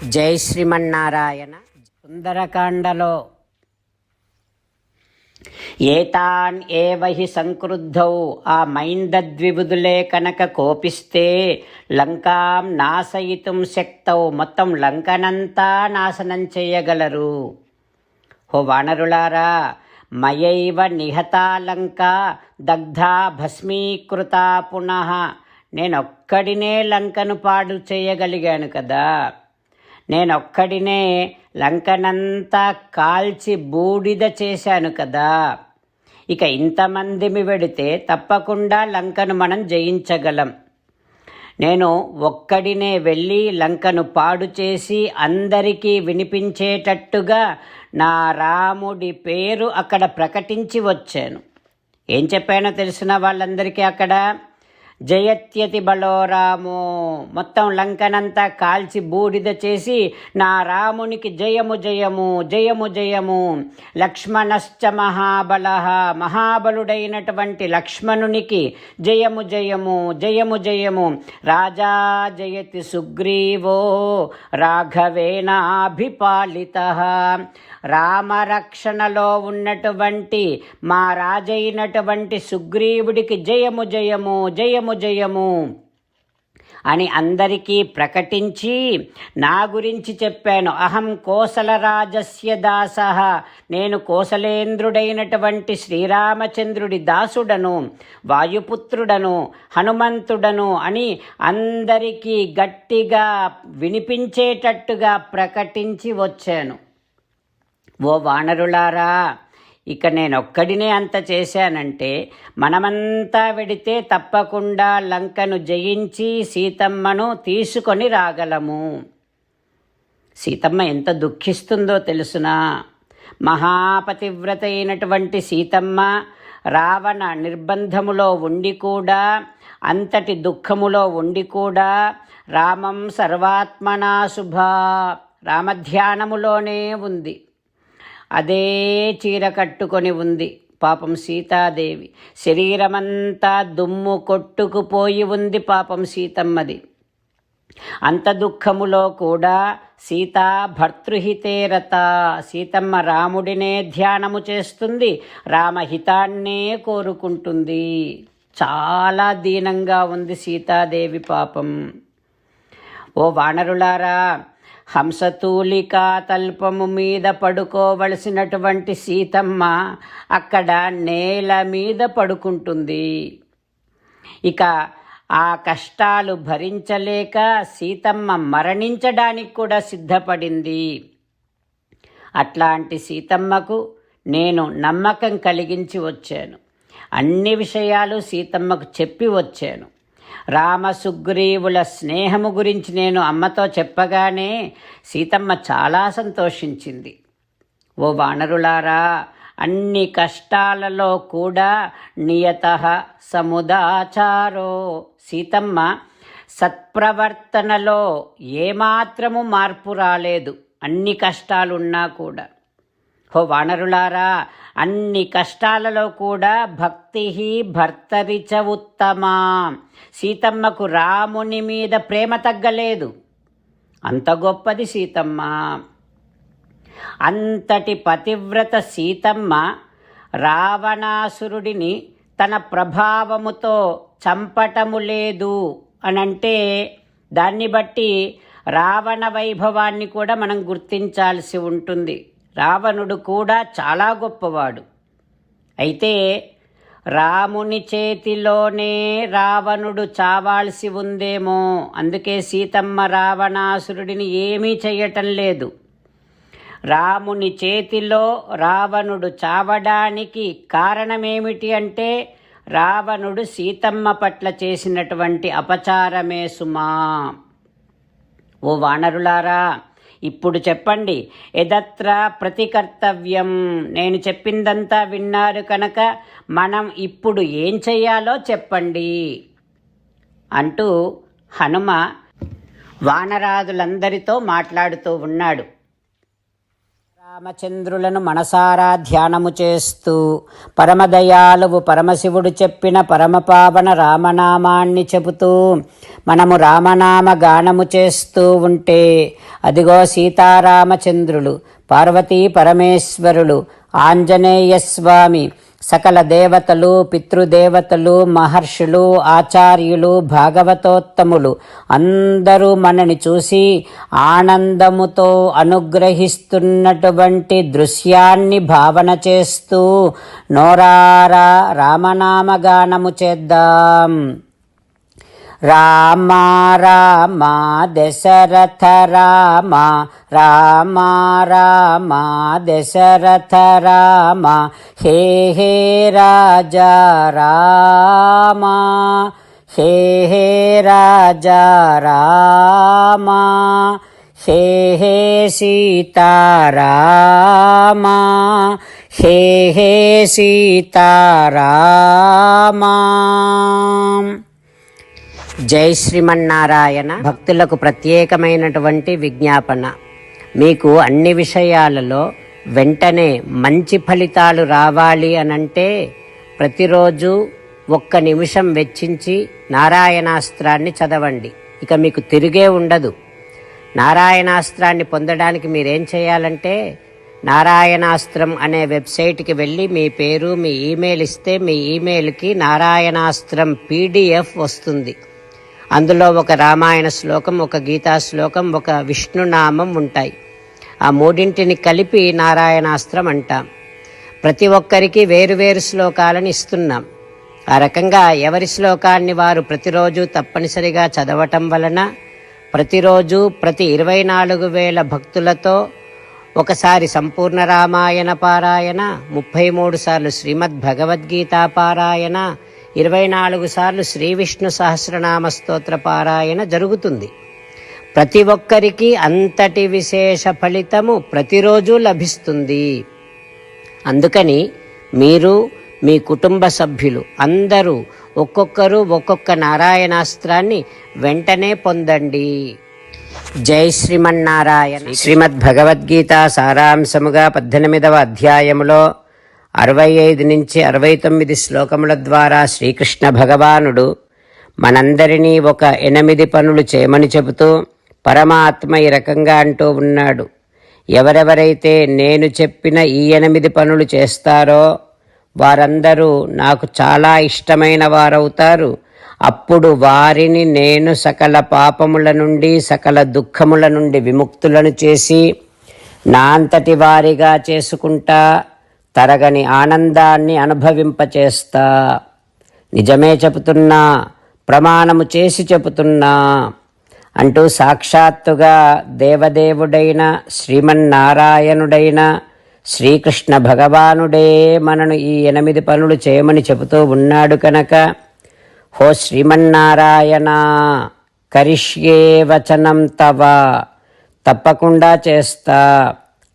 జై శ్రీమన్నారాయణ. సుందరకాండలో ఏతాన్ ఏవహి సంక్రుద్ధౌ, ఆ మైందద్విబుధులే కనుక కోపిస్తే లంకాం నాశయితుం శక్తౌ, మొత్తం లంకనంతా నాశనం చేయగలరు. హో వానరులారా, మయైవ నిహతా లంక దగ్ధా భస్మీకృతా పునః, నేనొక్కడినే లంకను పాడు చేయగలిగాను కదా, నేనొక్కడినే లంకనంతా కాల్చి బూడిద చేశాను కదా, ఇక ఇంతమందిమి వెడితే తప్పకుండా లంకను మనం జయించగలం. నేను ఒక్కడినే వెళ్ళి లంకను పాడు చేసి అందరికీ వినిపించేటట్టుగా నా రాముడి పేరు అక్కడ ప్రకటించి వచ్చాను. ఏం చెప్పానో తెలిసిన వాళ్ళందరికీ అక్కడ జయత్యతి బలో రామో, మొత్తం లంకనంతా కాల్చి బూడిద చేసి నా రామునికి జయము జయము జయము జయము, లక్ష్మణశ్చ మహాబలః, మహాబలుడైనటువంటి లక్ష్మణునికి జయము జయము జయము జయము, రాజా జయతి సుగ్రీవో రాఘవేనాభిపాలితః, రామరక్షణలో ఉన్నటువంటి మా రాజైనటువంటి సుగ్రీవుడికి జయము జయము జయము జయము అని అందరికీ ప్రకటించి నా గురించి చెప్పాను. అహం కోసలరాజస్య దాసః, నేను కోసలేంద్రుడైనటువంటి శ్రీరామచంద్రుడి దాసుడను, వాయుపుత్రుడను, హనుమంతుడను అని అందరికీ గట్టిగా వినిపించేటట్టుగా ప్రకటించి వచ్చాను. ఓ వానరులారా, ఇక నేనొక్కడినే అంత చేశానంటే మనమంతా వెడితే తప్పకుండా లంకను జయించి సీతమ్మను తీసుకొని రాగలము. సీతమ్మ ఎంత దుఃఖిస్తుందో తెలుసునా? మహాపతివ్రత అయినటువంటి సీతమ్మ రావణ నిర్బంధములో ఉండి కూడా, అంతటి దుఃఖములో ఉండి కూడా రామం సర్వాత్మనా శుభా, రామధ్యానములోనే ఉంది. అదే చీర కట్టుకొని ఉంది పాపం సీతాదేవి. శరీరమంతా దుమ్ము కొట్టుకుపోయి ఉంది పాపం సీతమ్మది. అంత దుఃఖములో కూడా సీతా భర్తృహితే రత, సీతమ్మ రాముడినే ధ్యానము చేస్తుంది, రామహితాన్నే కోరుకుంటుంది. చాలా దీనంగా ఉంది సీతాదేవి పాపం. ఓ వానరులారా, హంసతూలికా తల్పము మీద పడుకోవలసినటువంటి సీతమ్మ అక్కడ నేల మీద పడుకుంటుంది. ఇక ఆ కష్టాలు భరించలేక సీతమ్మ మరణించడానికి కూడా సిద్ధపడింది. అట్లాంటి సీతమ్మకు నేను నమ్మకం కలిగించి వచ్చాను. అన్ని విషయాలు సీతమ్మకు చెప్పి వచ్చాను. రామ సుగ్రీవుల స్నేహము గురించి నేను అమ్మతో చెప్పగానే సీతమ్మ చాలా సంతోషించింది. ఓ వానరులారా, అన్ని కష్టాలలో కూడా నియతః సముదాచారో, సీతమ్మ సత్ప్రవర్తనలో ఏమాత్రము మార్పు రాలేదు, అన్ని కష్టాలున్నా కూడా. హో వానరులారా, అన్ని కష్టాలలో కూడా భక్తి భర్తరిచ ఉత్తమా, సీతమ్మకు రాముని మీద ప్రేమ తగ్గలేదు. అంత గొప్పది సీతమ్మ. అంతటి పతివ్రత సీతమ్మ రావణాసురుడిని తన ప్రభావముతో చంపటము లేదు అనంటే దాన్ని బట్టి రావణ వైభవాన్ని కూడా మనం గుర్తించాల్సి ఉంటుంది. రావణుడు కూడా చాలా గొప్పవాడు. అయితే రాముని చేతిలోనే రావణుడు చావాల్సి ఉందేమో, అందుకే సీతమ్మ రావణాసురుడిని ఏమీ చెయ్యటం లేదు. రాముని చేతిలో రావణుడు చావడానికి కారణమేమిటి అంటే రావణుడు సీతమ్మ పట్ల చేసినటువంటి అపచారమే సుమా. ఓ వానరులారా, ఇప్పుడు చెప్పండి, ఎదత్ర ప్రతికర్తవ్యం, నేను చెప్పిందంతా విన్నారు కనుక మనం ఇప్పుడు ఏం చెయ్యాలో చెప్పండి అంటూ హనుమ వానరాదులందరితో మాట్లాడుతూ ఉన్నాడు. రామచంద్రులను మనసారా ధ్యానము చేస్తూ పరమదయాలువు పరమశివుడు చెప్పిన పరమపావన రామనామాన్ని చెబుతూ మనము రామనామ గానము చేస్తూ ఉంటే అదిగో సీతారామచంద్రులు, పార్వతీ పరమేశ్వరులు, ఆంజనేయ స్వామి, సకల దేవతలు, పితృదేవతలు, మహర్షులు, ఆచార్యులు, భాగవతోత్తములు అందరూ మనని చూసి ఆనందముతో అనుగ్రహిస్తున్నటువంటి దృశ్యాన్ని భావన చేస్తూ నోరారా రామనామగానము చేద్దాం. రామ రామ దశరథ రామ, రామ రామ దశరథ రామ, హే హే రాజా రామ, హే హే రాజా రామ, హే హే సీతారామ, హే హే సీతారామ. జై శ్రీమన్నారాయణ. భక్తులకు ప్రత్యేకమైనటువంటి విజ్ఞాపన. మీకు అన్ని విషయాలలో వెంటనే మంచి ఫలితాలు రావాలి అనంటే ప్రతిరోజు 1 నిమిషం వెచ్చించి నారాయణాస్త్రాన్ని చదవండి. ఇక మీకు తిరిగే ఉండదు. నారాయణాస్త్రాన్ని పొందడానికి మీరేం చేయాలంటే నారాయణాస్త్రం అనే వెబ్సైట్కి వెళ్ళి మీ పేరు, మీ ఈమెయిల్ ఇస్తే మీ ఈమెయిల్కి నారాయణాస్త్రం PDF వస్తుంది. అందులో ఒక రామాయణ శ్లోకం, ఒక గీతా శ్లోకం, ఒక విష్ణునామం ఉంటాయి. ఆ మూడింటిని కలిపి నారాయణాస్త్రం అంటాం. ప్రతి ఒక్కరికి వేరువేరు శ్లోకాలను ఇస్తున్నాం. ఆ రకంగా ఎవరి శ్లోకాన్ని వారు ప్రతిరోజు తప్పనిసరిగా చదవటం వలన ప్రతిరోజు ప్రతి 24,000 భక్తులతో ఒకసారి సంపూర్ణ రామాయణ పారాయణ, 33 సార్లు శ్రీమద్ భగవద్గీత పారాయణ, 24 సార్లు శ్రీ విష్ణు సహస్రనామ స్తోత్ర పారాయణ జరుగుతుంది. ప్రతి ఒక్కరికి అంతటి విశేష ఫలితము ప్రతిరోజు లభిస్తుంది. అందుకని మీరు, మీ కుటుంబ సభ్యులు అందరూ ఒక్కొక్కరు ఒక్కొక్క నారాయణాస్త్రాన్ని వెంటనే పొందండి. జై శ్రీమన్నారాయణ. శ్రీమద్ భగవద్గీత సారాంశముగా 18వ అధ్యాయములో 65 నుంచి 69 శ్లోకముల ద్వారా శ్రీకృష్ణ భగవానుడు మనందరినీ ఒక 8 పనులు చేయమని చెబుతూ పరమాత్మ ఈ రకంగా అంటూ ఉన్నాడు. ఎవరెవరైతే నేను చెప్పిన ఈ 8 పనులు చేస్తారో వారందరూ నాకు చాలా ఇష్టమైన వారవుతారు. అప్పుడు వారిని నేను సకల పాపముల నుండి, సకల దుఃఖముల నుండి విముక్తులను చేసి నా అంతటి వారిగా చేసుకుంటా, తరగని ఆనందాన్ని అనుభవింపచేస్తా. నిజమే చెబుతున్నా, ప్రమాణము చేసి చెబుతున్నా అంటూ సాక్షాత్తుగా దేవదేవుడైన శ్రీమన్నారాయణుడైన శ్రీకృష్ణ భగవానుడే మనను ఈ 8 పనులు చేయమని చెబుతూ ఉన్నాడు కనుక, హో శ్రీమన్నారాయణ, కరిష్యే వచనం తవ, తప్పకుండా చేస్తా,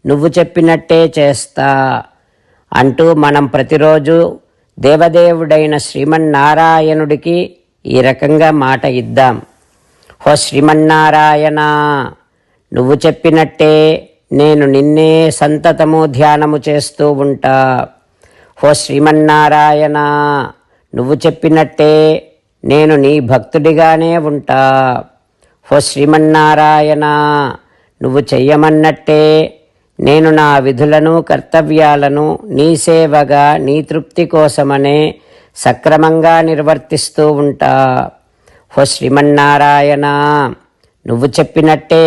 నువ్వు చెప్పినట్టే చేస్తా అంటూ మనం ప్రతిరోజు దేవదేవుడైన శ్రీమన్నారాయణుడికి ఈ రకంగా మాట ఇద్దాం. హో శ్రీమన్నారాయణ, నువ్వు చెప్పినట్టే నేను నిన్నే సంతతము ధ్యానము చేస్తూ ఉంటా. హో శ్రీమన్నారాయణ, నువ్వు చెప్పినట్టే నేను నీ భక్తుడిగానే ఉంటా. హో శ్రీమన్నారాయణ, నువ్వు చెయ్యమన్నట్టే నేను నా విధులను, కర్తవ్యాలను నీ సేవగా, నీ తృప్తి కోసమనే సక్రమంగా నిర్వర్తిస్తూ ఉంటా. హో శ్రీమన్నారాయణ, నువ్వు చెప్పినట్టే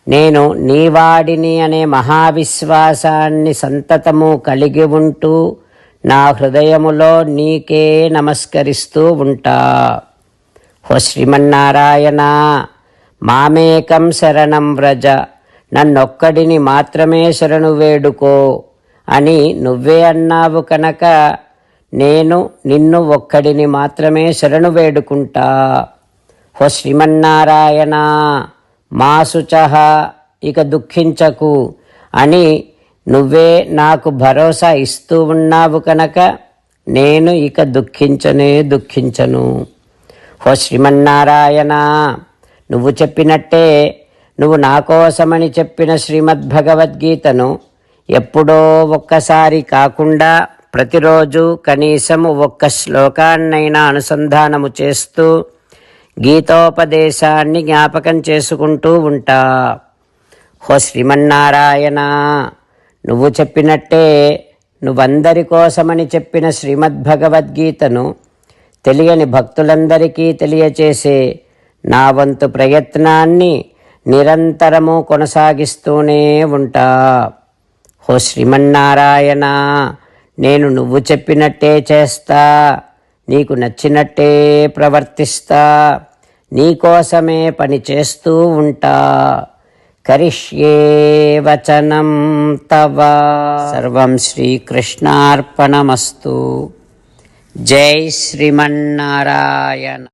నేను నీవాడిని అనే మహావిశ్వాసాన్ని సంతతము కలిగి ఉంటూ నా హృదయములో నీకే నమస్కరిస్తూ ఉంటా. హో శ్రీమన్నారాయణ, మామేకం శరణం వ్రజ, నన్నొక్కడిని మాత్రమే శరణు వేడుకో అని నువ్వే అన్నావు కనుక నేను నిన్ను ఒక్కడిని మాత్రమే శరణు వేడుకుంటా. హో శ్రీమన్నారాయణ, మా శుచః, ఇక దుఃఖించకు అని నువ్వే నాకు భరోసా ఇస్తూ ఉన్నావు కనుక నేను ఇక దుఃఖించను. హో శ్రీమన్నారాయణ, నువ్వు చెప్పినట్టే నువ్వు నా కోసమని చెప్పిన శ్రీమద్భగవద్గీతను ఎప్పుడో ఒక్కసారి కాకుండా ప్రతిరోజు కనీసం ఒక్క శ్లోకాన్నైనా అనుసంధానము చేస్తూ గీతోపదేశాన్ని జ్ఞాపకం చేసుకుంటూ ఉంటా. హో శ్రీమన్నారాయణ, నువ్వు చెప్పినట్టే నువ్వందరి కోసమని చెప్పిన శ్రీమద్భగవద్గీతను తెలియని భక్తులందరికీ తెలియచేసే నా వంతు ప్రయత్నాన్ని నిరంతరము కొనసాగిస్తూనే ఉంటా. హో శ్రీమన్నారాయణ, నేను నువ్వు చెప్పినట్టే చేస్తా, నీకు నచ్చినట్టే ప్రవర్తిస్తా, నీకోసమే పని చేస్తూ ఉంటా. కరిష్యే వచనం తవ. సర్వం శ్రీకృష్ణార్పణమస్తు. జై శ్రీమన్నారాయణ.